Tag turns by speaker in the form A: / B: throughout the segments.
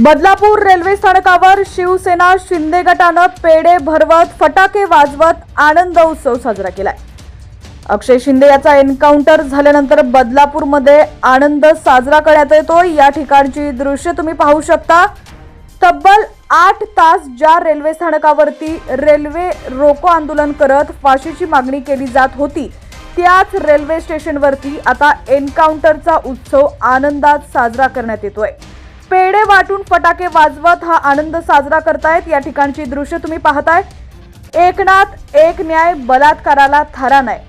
A: Badlapur railway स्थानकावर शिवसेना शिंदे गटानं पेढे भरवत फटाके वाजवत आनंद उत्सव साजरा केलाय। अक्षय शिंदे याचा एन्काउंटर झाल्यानंतर बदलापूरमध्ये आनंद साजरा करण्यात येतोय। या ठिकाणची दृश्य तुम्ही पाहू शकता। तब्बल 8 तास ज्या रेल्वे स्थानकावरती रेल्वे रोको आंदोलन करत फाशीची मागणी केली जात होती, त्याच रेल्वे स्टेशनवरती आता एन्काउंटरचा उत्सव आनंदात साजरा करण्यात येतोय। पेढे वाटून फटाके वाजवत हा आनंद साजरा करतायत। या ठिकाणची दृश्य तुम्ही पाहताय। एक नाथ एक न्याय, बलात्काराला थारा नाही,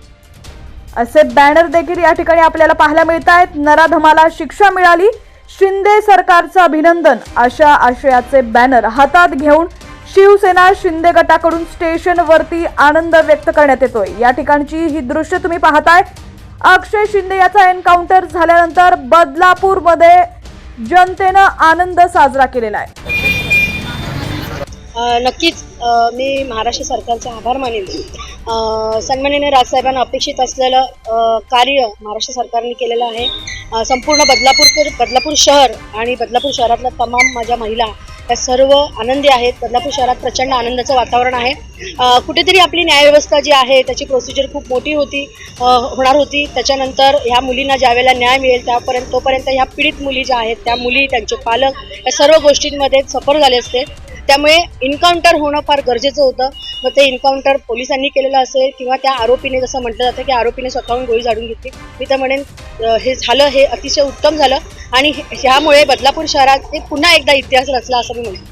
A: असे बॅनर देखील या ठिकाणी आपल्याला पाहायला मिळतायत। नराधमाला शिक्षा मिळाली, शिंदे सरकारचं अभिनंदन, अशा आशयाचे बॅनर हातात घेऊन शिवसेना शिंदे गटाकडून स्टेशनवरती आनंद व्यक्त करण्यात येतोय। या ठिकाणची ही दृश्य तुम्ही पाहताय। अक्षय शिंदे याचा एन्काउंटर झाल्यानंतर बदलापूरमध्ये जनतेनं आनंद साजरा केलेला आहे।
B: नक्कीच मी महाराष्ट्र सरकारचे आभार मानेन। सन्माननीय राजसाहेबांना अपेक्षित असलेलं कार्य महाराष्ट्र सरकारने केलेलं आहे। संपूर्ण बदलापूर शहर आणि बदलापूर शहरातल्या तमाम माझ्या महिला त्या सर्व आनंदी आहेत। बदलापूर शहरात प्रचंड आनंदाचं वातावरण आहे। कुठेतरी आपली न्यायव्यवस्था जी आहे त्याची प्रोसिजर खूप मोठी होणार होती। त्याच्यानंतर ह्या मुलींना ज्यावेळेला न्याय मिळेल तोपर्यंत ह्या पीडित मुली ज्या आहेत, त्या मुली, त्यांचे पालक या सर्व गोष्टींमध्ये सफर झाले असते। त्यामुळे एन्काउंटर होणं फार गरजेचं होतं। मग ते एन्काउंटर पोलिसांनी केलेलं असेल किंवा त्या आरोपीने, जसं म्हटलं जातं की आरोपीने स्वतःहून गोळी झाडून घेतली, मी तर म्हणेन हे झालं, हे अतिशय उत्तम झालं आणि ह्यामुळे बदलापूर शहरात पुन्हा एकदा इतिहास रचला असं मी म्हणेन।